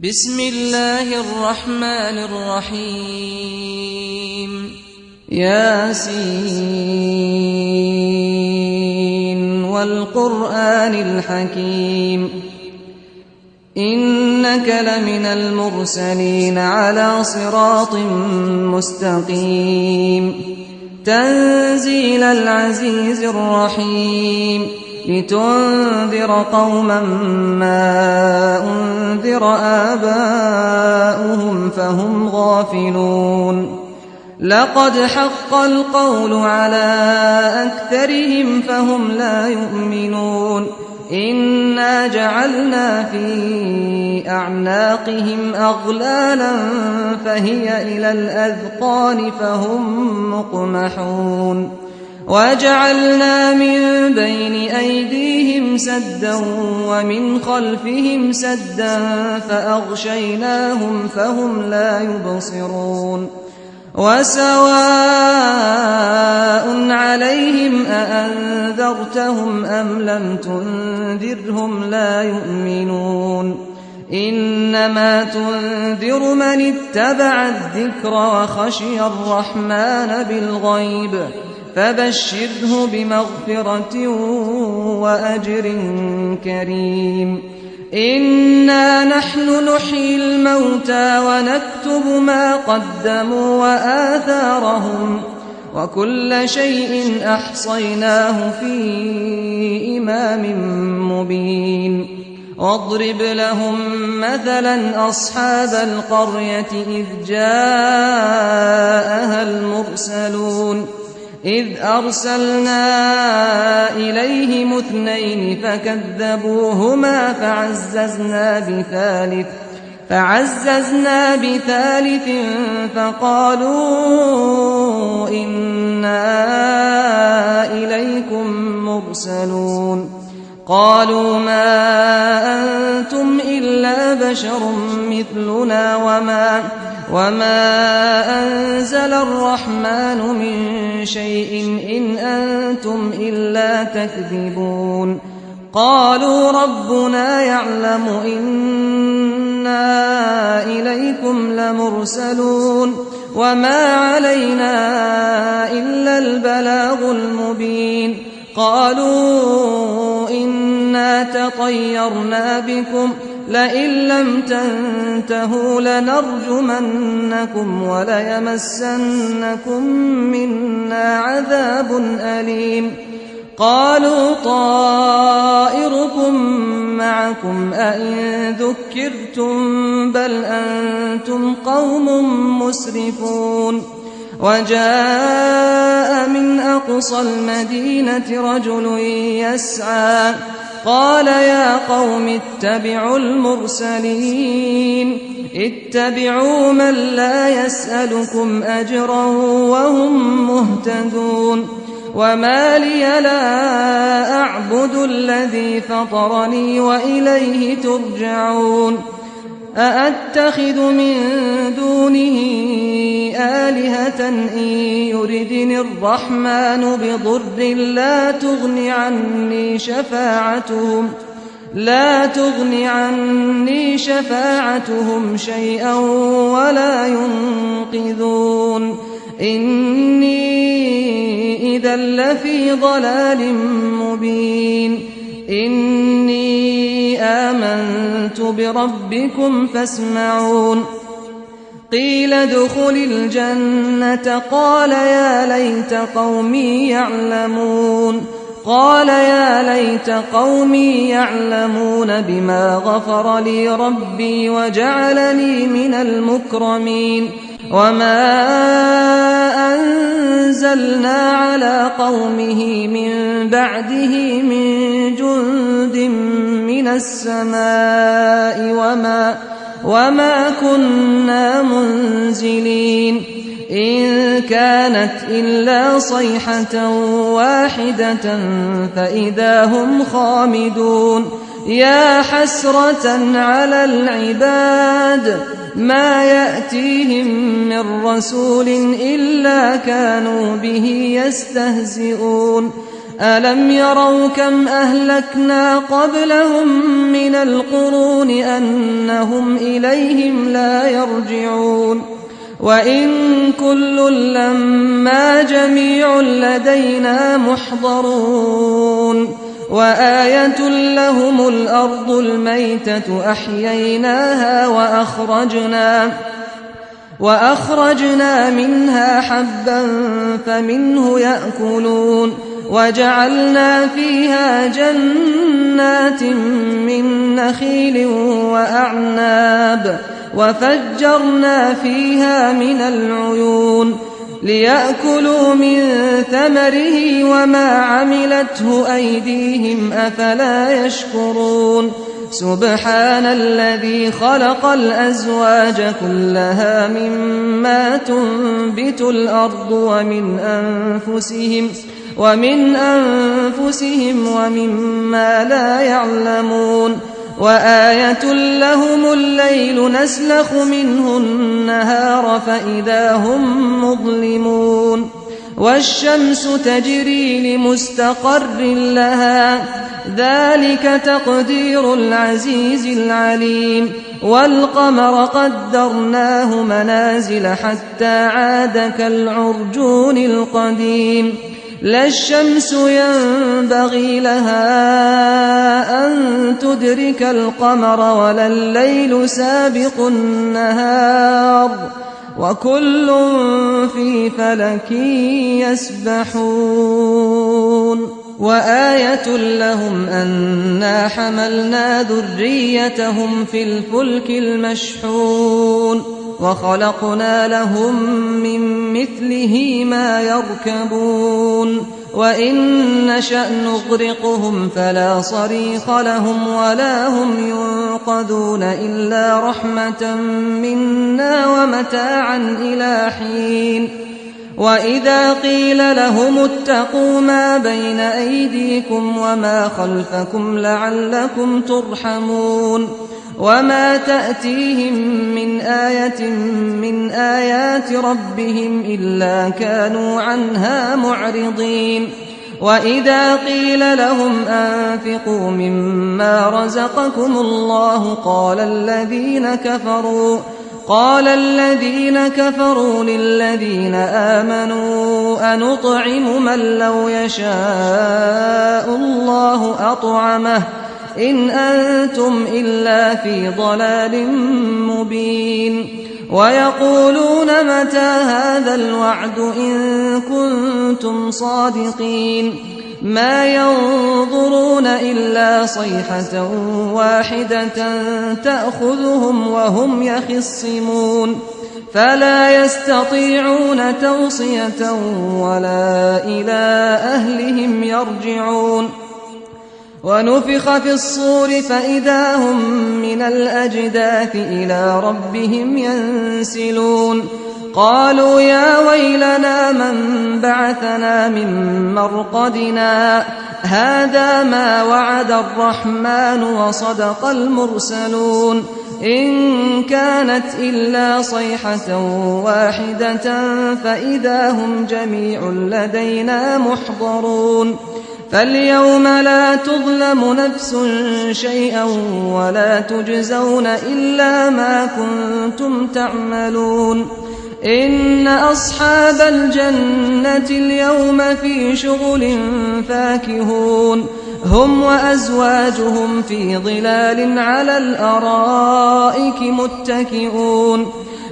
بسم الله الرحمن الرحيم ياسين والقرآن الحكيم إنك لمن المرسلين على صراط مستقيم تنزيل العزيز الرحيم لتنذر قوما ما أنذر آباؤهم فهم غافلون لقد حق القول على أكثرهم فهم لا يؤمنون إنا جعلنا في أعناقهم أغلالا فهي إلى الأذقان فهم مقمحون وجعلنا من بين أيديهم سدا ومن خلفهم سدا فأغشيناهم فهم لا يبصرون وسواء عليهم أأنذرتهم أم لم تنذرهم لا يؤمنون إنما تنذر من اتبع الذكر وخشي الرحمن بالغيب فبشره بمغفرة وأجر كريم إنا نحن نحيي الموتى ونكتب ما قدموا وآثارهم وكل شيء أحصيناه في إمام مبين واضرب لهم مثلا أصحاب القرية إذ جاءها المرسلون إذ أرسلنا إليهم اثنين فكذبوهما فعززنا بثالث فقالوا إنا إليكم مرسلون قالوا ما أنتم إلا بشر مثلنا وما أنزل الرحمن من شيء إن أنتم إلا تكذبون قالوا ربنا يعلم إنا إليكم لمرسلون وما علينا إلا البلاغ المبين قالوا إنا تطيرنا بكم لئن لم تنتهوا لنرجمنكم وليمسنكم منا عذاب أليم قالوا طائركم معكم أئن ذكرتم بل أنتم قوم مسرفون وجاء من أقصى المدينة رجل يسعى قال يا قوم اتبعوا المرسلين اتبعوا من لا يسألكم أجرا وهم مهتدون وما لي لا أعبد الذي فطرني وإليه ترجعون أأتخذ من دونه آلهة إن يردني الرحمن بضر لا تغن عني شفاعتهم شيئا ولا ينقذون إني إذا لفي ضلال مبين إني آمنت بربكم فاسمعون قيل ادخل الجنة قال يا ليت قومي يعلمون بما غفر لي ربي وجعلني من المكرمين وما أنزلنا على قومه من بعده من جند من السماء وما كنا منزلين إن كانت إلا صيحة واحدة فإذا هم خامدون يا حسرة على العباد ما يأتيهم من رسول إلا كانوا به يستهزئون ألم يروا كم أهلكنا قبلهم من القرون أنهم إليهم لا يرجعون وإن كل لما جميع لدينا محضرون وآية لهم الأرض الميتة أحييناها وأخرجنا منها حبا فمنه يأكلون وجعلنا فيها جنات من نخيل وأعناب وفجرنا فيها من العيون ليأكلوا من ثمره وما عملته أيديهم أفلا يشكرون سبحان الذي خلق الأزواج كلها مما تنبت الأرض ومن أنفسهم ومما لا يعلمون وآية لهم الليل نسلخ منه النهار فإذا هم مظلمون والشمس تجري لمستقر لها ذلك تقدير العزيز العليم والقمر قدرناه منازل حتى عاد كالعرجون القديم لا الشمس ينبغي لها أن تدرك القمر ولا الليل سابق النهار وكل في فلك يسبحون وآية لهم أنا حملنا ذريتهم في الفلك المشحون وخلقنا لهم من مثله ما يركبون وإن نشأ نغرقهم فلا صريخ لهم ولا هم ينقذون إلا رحمة منا ومتاعا إلى حين وإذا قيل لهم اتقوا ما بين أيديكم وما خلفكم لعلكم ترحمون وما تأتيهم من آية من آيات ربهم إلا كانوا عنها معرضين وإذا قيل لهم أنفقوا مما رزقكم الله قال الذين كفروا للذين آمنوا أنطعم من لو يشاء الله أطعمه إن أنتم إلا في ضلال مبين ويقولون متى هذا الوعد إن كنتم صادقين ما ينظرون إلا صيحة واحدة تأخذهم وهم يخصمون فلا يستطيعون توصية ولا إلى أهلهم يرجعون ونفخ في الصور فإذا هم من الأجداث إلى ربهم ينسلون قالوا يا ويلنا من بعثنا من مرقدنا هذا ما وعد الرحمن وصدق المرسلون إن كانت إلا صيحة واحدة فإذا هم جميع لدينا محضرون فاليوم لا تظلم نفس شيئا ولا تجزون إلا ما كنتم تعملون إن أصحاب الجنة اليوم في شغل فاكهون هم وأزواجهم في ظلال على الأرائك متكئون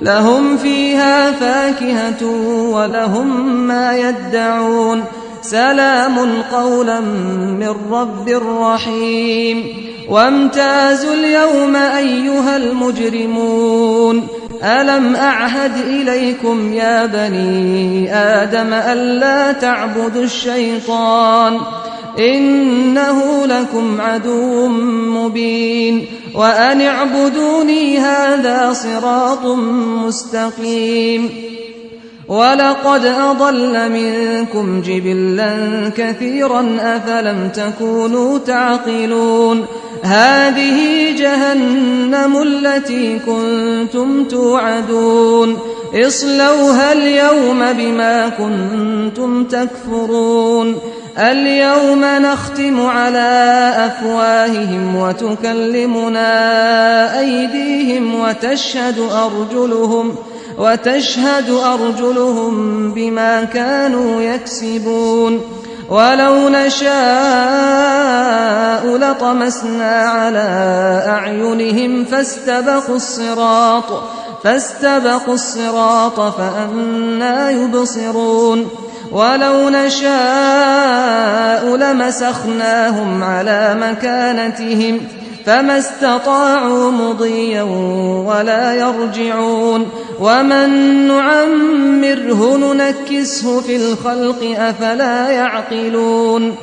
لهم فيها فاكهة ولهم ما يدعون سلام قولا من رب رحيم وامتازوا اليوم أيها المجرمون ألم أعهد إليكم يا بني آدم ألا تعبدوا الشيطان إنه لكم عدو مبين وأن اعبدوني هذا صراط مستقيم ولقد أضل منكم جبلا كثيرا أفلم تكونوا تعقلون هذه جهنم التي كنتم توعدون اصلوها اليوم بما كنتم تكفرون اليوم نختم على أفواههم وتكلمنا أيديهم وتشهد أرجلهم بما كانوا يكسبون ولو نشاء لطمسنا على أعينهم فاستبقوا الصراط فأنى يبصرون ولو نشاء لمسخناهم على مكانتهم فما استطاعوا مضيا ولا يرجعون ومن نعمره ننكسه في الخلق أفلا يعقلون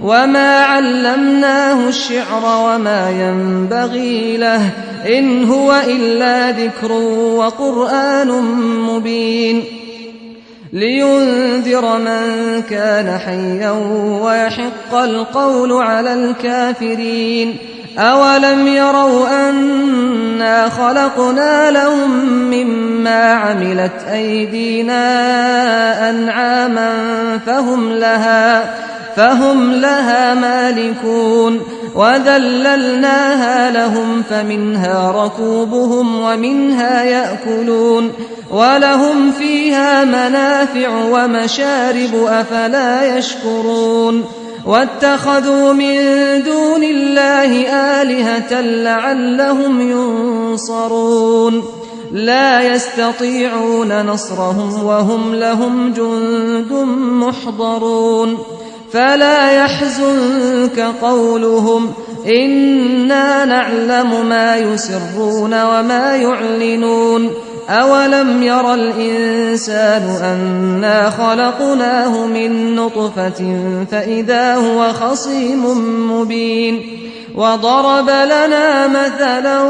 وما علمناه الشعر وما ينبغي له إن هو إلا ذكر وقرآن مبين لينذر من كان حيا ويحق القول على الكافرين أولم يروا أنا خلقنا لهم مما عملت أيدينا أنعاما فهم لها مالكون وذللناها لهم فمنها ركوبهم ومنها يأكلون ولهم فيها منافع ومشارب أفلا يشكرون واتخذوا من دون الله آلهة لعلهم ينصرون لا يستطيعون نصرهم وهم لهم جند محضرون فلا يحزنك قولهم إنا نعلم ما يسرون وما يعلنون أولم ير الإنسان أنا خلقناه من نطفة فإذا هو خصيم مبين وضرب لنا مثلا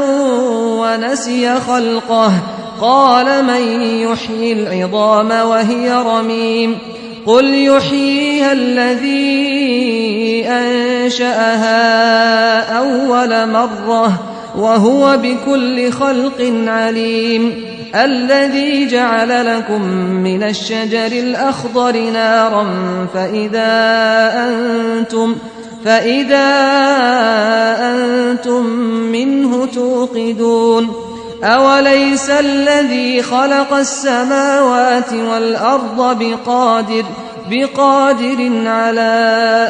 ونسي خلقه قال من يحيي العظام وهي رميم قل يحييها الذي أنشأها أول مرة وهو بكل خلق عليم الذي جعل لكم من الشجر الأخضر نارا فإذا أنتم منه توقدون أوليس الذي خلق السماوات والأرض بقادر على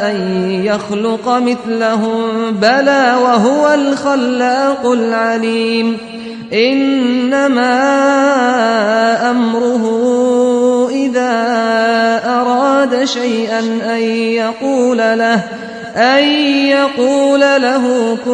أن يخلق مثلهم بلى وهو الخلاق العليم إنما أمره إذا أراد شيئا أن يقول له كن